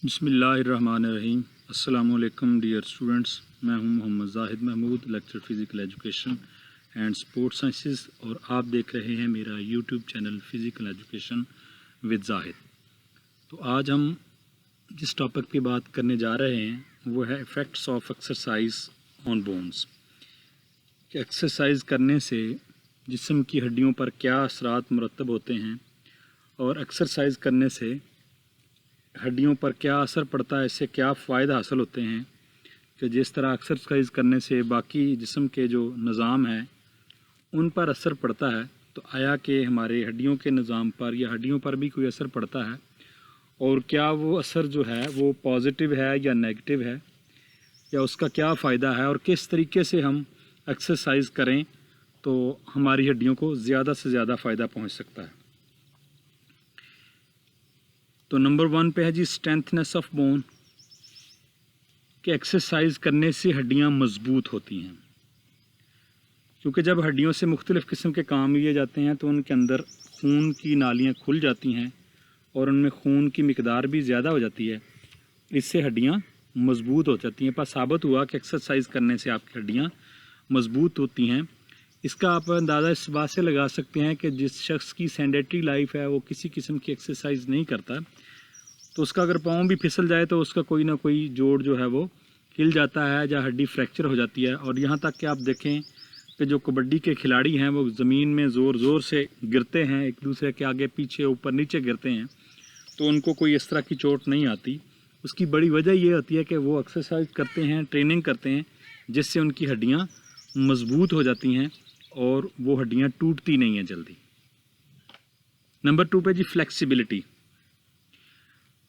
बिस्मिल्लाहिर्रहमानिर्रहीम। अस्सलामुअलैकुम dear students, मैं हूं Mohammad Zahid Mahmood, lecture physical education and sports sciences, और आप देख रहे हैं मेरा YouTube channel physical education with Zahid. तो आज हम जिस टॉपिक पे बात करने जा रहे हैं वो है effects of exercise on bones. कि एक्सरसाइज करने से जिस्म की हड्डियों पर क्या असरात मुरतब होते हैं और एक्सरसाइज करने से हड्डियों पर क्या असर पड़ता है, इससे क्या फ़ायदा हासिल होते हैं। कि जिस तरह एक्सरसाइज करने से बाकी जिस्म के जो निज़ाम है उन पर असर पड़ता है, तो आया कि हमारे हड्डियों के निज़ाम पर या हड्डियों पर भी कोई असर पड़ता है, और क्या वो असर जो है वो पॉजिटिव है या नेगेटिव है, या उसका क्या फ़ायदा है, और किस तरीके से हम एक्सरसाइज करें तो हमारी हड्डियों को ज़्यादा से ज़्यादा फ़ायदा पहुँच सकता है। तो नंबर 1 पे है जी स्ट्रेंथनेस ऑफ बोन। कि एक्सरसाइज करने से हड्डियां मजबूत होती हैं, क्योंकि जब हड्डियों से मुख्तलिफ़ किस्म के काम लिए जाते हैं तो उनके अंदर खून की नालियां खुल जाती हैं और उनमें खून की मिकदार भी ज़्यादा हो जाती है। इससे हड्डियां मजबूत हो जाती हैं। पर साबित हुआ कि एक्सरसाइज करने से आपकी हड्डियां मजबूत होती हैं। इसका आप अंदाज़ा इस बात से लगा सकते हैं कि जिस शख्स की सेडेंटरी लाइफ है, वो किसी किस्म की एक्सरसाइज नहीं करता, तो उसका अगर पाँव भी फिसल जाए तो उसका कोई ना कोई जोड़ जो है वो हिल जाता है या हड्डी फ्रैक्चर हो जाती है। और यहाँ तक कि आप देखें कि जो कबड्डी के खिलाड़ी हैं वो ज़मीन में ज़ोर ज़ोर से गिरते हैं, एक दूसरे के आगे पीछे ऊपर नीचे गिरते हैं, तो उनको कोई इस तरह की चोट नहीं आती। उसकी बड़ी वजह ये होती है कि वो एक्सरसाइज करते हैं, ट्रेनिंग करते हैं, जिससे उनकी हड्डियाँ मजबूत हो जाती हैं और वो हड्डियाँ टूटती नहीं हैं जल्दी। नंबर 2 पे जी फ्लेक्सिबिलिटी।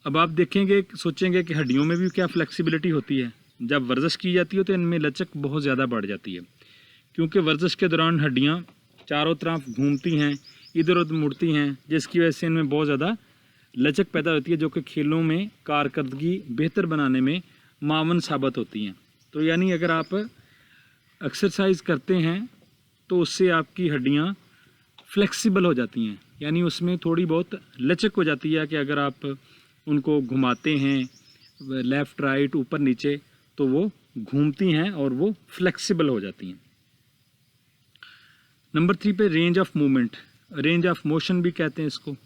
अब आप देखेंगे, सोचेंगे कि हड्डियों में भी क्या फ्लेक्सिबिलिटी होती है। जब वर्जिश की जाती है तो इनमें लचक बहुत ज़्यादा बढ़ जाती है, क्योंकि वर्जिश के दौरान हड्डियाँ चारों तरफ घूमती हैं, इधर उधर मुड़ती हैं, जिसकी वजह से इनमें बहुत ज़्यादा लचक पैदा होती है, जो कि खेलों में कारकर्दगी बेहतर बनाने में मावन साबित होती हैं। तो यानी अगर आप एक्सरसाइज करते हैं तो उससे आपकी हड्डियाँ फ्लेक्सिबल हो जाती हैं, यानी उसमें थोड़ी बहुत लचक हो जाती है कि अगर आप उनको घुमाते हैं लेफ़्ट राइट ऊपर नीचे तो वो घूमती हैं और वो फ्लेक्सिबल हो जाती हैं। नंबर 3 पे range of movement, range of motion भी कहते हैं इसको,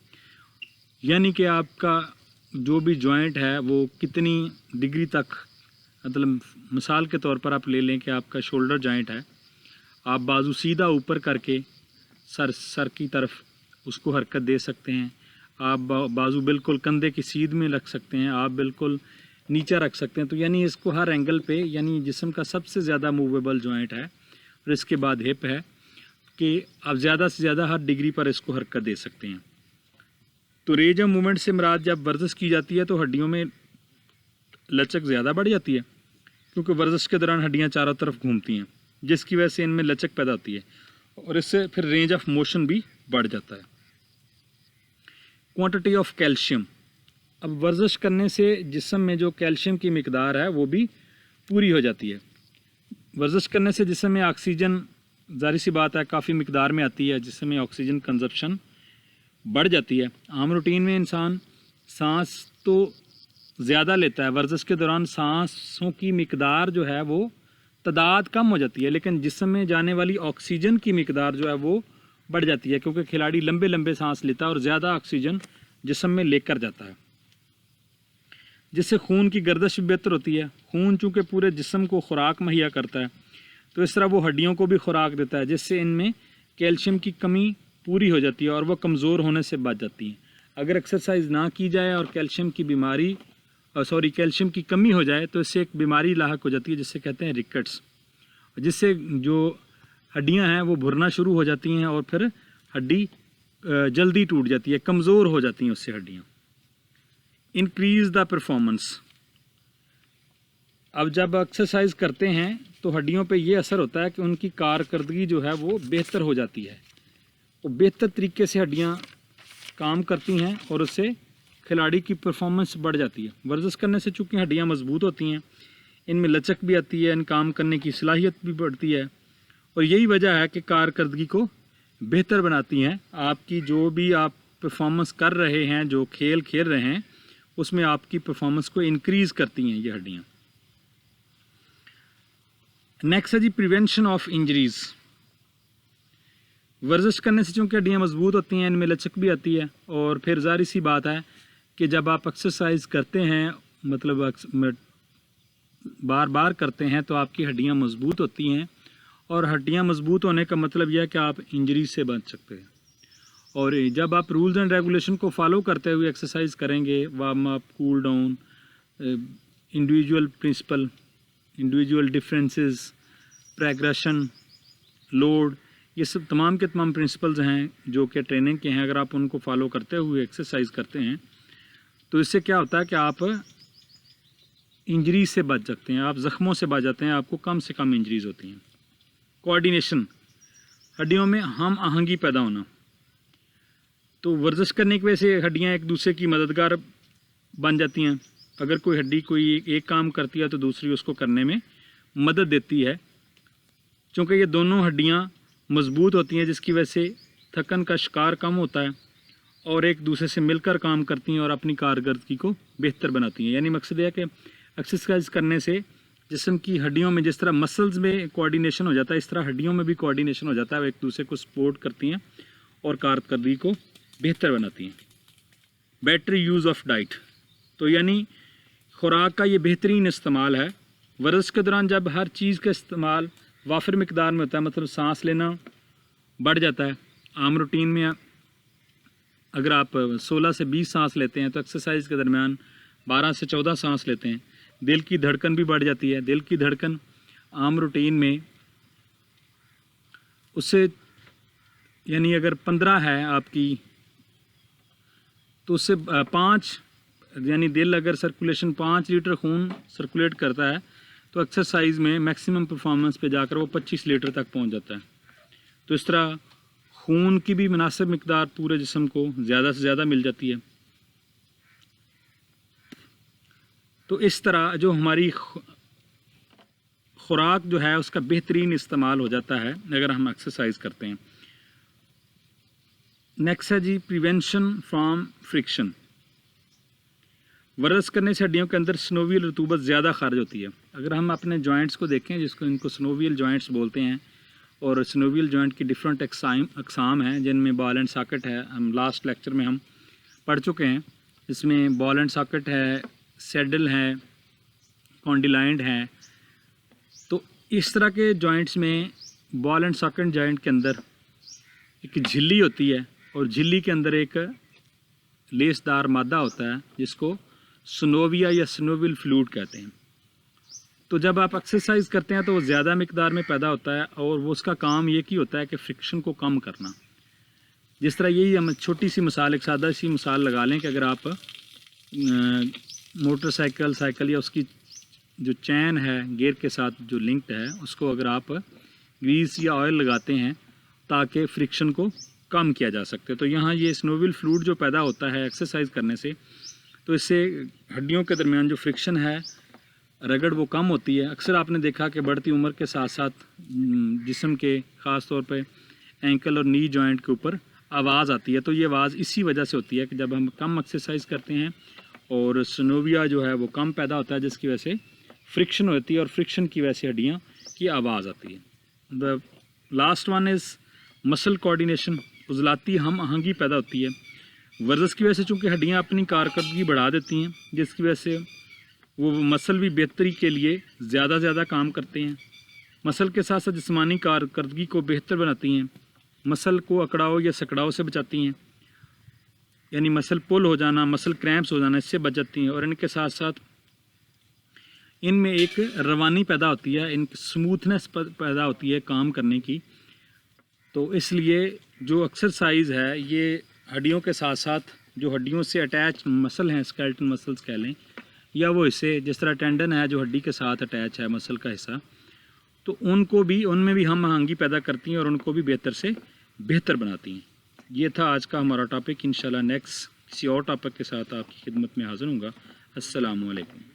यानी कि आपका जो भी जॉइंट है वो कितनी डिग्री तक, मतलब मिसाल के तौर पर आप ले लें कि आपका शोल्डर जॉइंट है, आप बाजू सीधा ऊपर करके सर की तरफ उसको हरकत दे सकते हैं। आप बाजू बिल्कुल कंधे की सीध में रख सकते हैं, आप बिल्कुल नीचे रख सकते हैं। तो यानी इसको हर एंगल पे, यानी जिस्म का सबसे ज़्यादा मूवेबल जॉइंट है, और इसके बाद हिप है, कि आप ज़्यादा से ज़्यादा हर डिग्री पर इसको हरकत दे सकते हैं। तो रेंज ऑफ मूवमेंट से मुराद जब वर्जिश की जाती है तो हड्डियों में लचक ज़्यादा बढ़ जाती है, क्योंकि वर्जिश के दौरान हड्डियाँ चारों तरफ घूमती हैं, जिसकी वजह से इनमें लचक पैदा होती है, और इससे फिर रेंज ऑफ मोशन भी बढ़ जाता है। Quantity of calcium. अब वर्जिश करने से जिस्म में जो कैल्शियम की मिकदार है वो भी पूरी हो जाती है। वर्जिश करने से जिस्म में ऑक्सीजन, ज़ाहिर सी बात है, काफ़ी मिकदार में आती है, जिसमें में ऑक्सीजन कंजप्शन बढ़ जाती है। आम रूटीन में इंसान सांस तो ज़्यादा लेता है, वर्जिश के दौरान सांसों की मिकदार जो है वो तादाद कम हो जाती है, लेकिन जिस्म में जाने वाली ऑक्सीजन की मिकदार जो है वो बढ़ जाती है, क्योंकि खिलाड़ी लंबे लंबे सांस लेता है और ज़्यादा ऑक्सीजन जिस्म में लेकर जाता है, जिससे खून की गर्दिश भी बेहतर होती है। खून चूँकि पूरे जिस्म को खुराक मुहैया करता है, तो इस तरह वो हड्डियों को भी खुराक देता है, जिससे इनमें कैल्शियम की कमी पूरी हो जाती है और वह कमज़ोर होने से बच जाती हैं। अगर एक्सरसाइज ना की जाए और कैल्शियम की कमी हो जाए तो इससे एक बीमारी लाहक हो जाती है, जिससे कहते हैं रिकेट्स, जिससे जो हड्डियां हैं वो भुरना शुरू हो जाती हैं और फिर हड्डी जल्दी टूट जाती है, कमज़ोर हो जाती हैं उससे हड्डियां। Increase the performance. अब जब एक्सरसाइज करते हैं तो हड्डियों पे ये असर होता है कि उनकी कारकर्दगी जो है वो बेहतर हो जाती है, तो बेहतर तरीके से हड्डियां काम करती हैं और उससे खिलाड़ी की परफॉर्मेंस बढ़ जाती है। वर्जिश करने से चूँकि हड्डियाँ मजबूत होती हैं, इनमें लचक भी आती है, इन काम करने की सलाहियत भी बढ़ती है, और यही वजह है कि कारकर्दगी को बेहतर बनाती हैं। आपकी जो भी आप परफॉर्मेंस कर रहे हैं, जो खेल खेल रहे हैं, उसमें आपकी परफॉर्मेंस को इंक्रीज़ करती हैं ये हड्डियाँ। नेक्स्ट है जी प्रिवेंशन ऑफ इंजरीज़। वर्जिश करने से चूँकि हड्डियाँ मजबूत होती हैं, इनमें लचक भी आती है, और फिर ज़ाहिर सी बात है कि जब आप एक्सरसाइज करते हैं, मतलब बार बार करते हैं, तो आपकी हड्डियाँ मजबूत होती हैं, और हड्डियाँ मजबूत होने का मतलब यह है कि आप इंजरी से बच सकते हैं। और जब आप रूल्स एंड रेगुलेशन को फॉलो करते हुए एक्सरसाइज करेंगे, warm up, cool down, individual principle, individual differences, progression, load, ये सब तमाम के तमाम प्रिंसिपल्स हैं जो कि ट्रेनिंग के हैं। अगर आप उनको फॉलो करते हुए एक्सरसाइज करते हैं तो इससे क्या होता है कि आप इंजरी से बच सकते हैं, आप ज़ख्मों से बच जाते हैं, आपको कम से कम इंजरीज होती हैं। कोऑर्डिनेशन, हड्डियों में हम आहंगी पैदा होना। तो वर्जिश करने की वजह से हड्डियाँ एक दूसरे की मददगार बन जाती हैं। अगर कोई हड्डी कोई एक काम करती है तो दूसरी उसको करने में मदद देती है, क्योंकि ये दोनों हड्डियाँ मजबूत होती हैं, जिसकी वजह से थकन का शिकार कम होता है और एक दूसरे से मिलकर काम करती हैं और अपनी कारकर्दगी को बेहतर बनाती हैं। यानी मकसद यह है कि एक्सरसाइज करने से जिस्म की हड्डियों में जिस तरह मसल्स में कोऑर्डिनेशन हो जाता है, इस तरह हड्डियों में भी कोऑर्डिनेशन हो जाता है, वो एक दूसरे को सपोर्ट करती हैं और कारकर्दगी को बेहतर बनाती हैं। बेटर यूज़ ऑफ डाइट, तो यानी खुराक का ये बेहतरीन इस्तेमाल है। वर्जिश के दौरान जब हर चीज़ का इस्तेमाल वाफिर मिकदार में होता है, मतलब सांस लेना बढ़ जाता है। आम रूटीन में अगर आप 16 से 20 सांस लेते हैं तो एक्सरसाइज के दरमियान 12 से 14 सांस लेते हैं। दिल की धड़कन भी बढ़ जाती है। दिल की धड़कन आम रूटीन में उससे यानी अगर 15 है आपकी तो उससे 5, यानी दिल अगर सर्कुलेशन 5 लीटर खून सर्कुलेट करता है तो एक्सरसाइज में मैक्सिमम परफॉर्मेंस पे जाकर वो 25 लीटर तक पहुंच जाता है। तो इस तरह खून की भी मुनासिब मिकदार पूरे जिस्म को ज़्यादा से ज़्यादा मिल जाती है। तो इस तरह जो हमारी खुराक जो है उसका बेहतरीन इस्तेमाल हो जाता है अगर हम एक्सरसाइज करते हैं। नेक्स्ट है जी प्रिवेंशन फ्रॉम फ्रिक्शन। वर्जिश करने से हड्डियों के अंदर सिनोवियल रतूबत ज़्यादा खारिज होती है। अगर हम अपने जॉइंट्स को देखें, जिसको इनको सिनोवियल जॉइंट्स बोलते हैं, और सिनोवियल जॉइंट की डिफरेंट अकसाम हैं जिनमें बॉल एंड सॉकेट है। हम लास्ट लेक्चर में हम पढ़ चुके हैं। इसमें बॉल एंड सॉकेट है, सैडल है, कॉन्डिलाइंड है। तो इस तरह के जॉइंट्स में बॉल एंड सॉकेट जॉइंट के अंदर एक झिल्ली होती है और झिल्ली के अंदर एक लेसदार मादा होता है जिसको सिनोविया या सिनोवियल फ्लूइड कहते हैं। तो जब आप एक्सरसाइज करते हैं तो वो ज़्यादा मिकदार में पैदा होता है और वो उसका काम ये की होता है कि फ्रिक्शन को कम करना। जिस तरह यही हम छोटी सी मिसाल, एक सादा सी मिसाल लगा लें कि अगर आप मोटरसाइकिल, साइकिल या उसकी जो चैन है गियर के साथ जो लिंक्ड है, उसको अगर आप ग्रीस या ऑयल लगाते हैं ताकि फ्रिक्शन को कम किया जा सकते। तो यहाँ ये सिनोवियल फ्लूइड जो पैदा होता है एक्सरसाइज करने से, तो इससे हड्डियों के दरमियान जो फ्रिक्शन है, रगड़, वो कम होती है। अक्सर आपने देखा कि बढ़ती उम्र के साथ साथ जिस्म के ख़ास तौर पे एंकल और नी जॉइंट के ऊपर आवाज़ आती है। तो ये आवाज़ इसी वजह से होती है कि जब हम कम एक्सरसाइज करते हैं और सिनोविया जो है वो कम पैदा होता है, जिसकी वजह से फ्रिक्शन होती है और फ्रिक्शन की वजह से हड्डियाँ की आवाज़ आती है। The last one is muscle coordination. उजलाती हम आहंगी पैदा होती है। वर्जिश की वजह से चूँकि हड्डियाँ अपनी कारकर्दगी बढ़ा देती हैं, जिसकी वजह से वो मसल भी बेहतरी के लिए ज़्यादा काम करते हैं। मसल के साथ साथ जिस्मानी कारकर्दगी को बेहतर बनाती हैं। मसल को अकड़ाव या सकड़ाव से बचाती हैं, यानी मसल पुल हो जाना, मसल क्रैम्प्स हो जाना, इससे बच जाती हैं। और इनके साथ साथ इनमें एक रवानी पैदा होती है, इनकी स्मूथनेस पैदा होती है काम करने की। तो इसलिए जो एक्सरसाइज है ये हड्डियों के साथ साथ जो हड्डियों से अटैच मसल हैं, स्केलेटन मसल्स कह लें, या वो हिस्से जिस तरह टेंडन है जो हड्डी के साथ अटैच है, मसल का हिस्सा, तो उनको भी, उनमें भी हम आहंगी पैदा करती हैं और उनको भी बेहतर से बेहतर बनाती हैं। ये था आज का हमारा टॉपिक। इंशाल्लाह नेक्स्ट किसी और टॉपिक के साथ आपकी खिदमत में हाज़िर हूँगा। अस्सलामु अलैकुम।